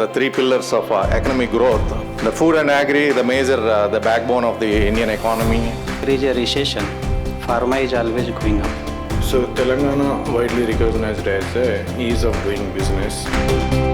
on the three pillars of economic growth. The food and agri, the the backbone of the Indian economy. There is a recession. Pharma is always going up. So Telangana widely recognized as a ease of doing business.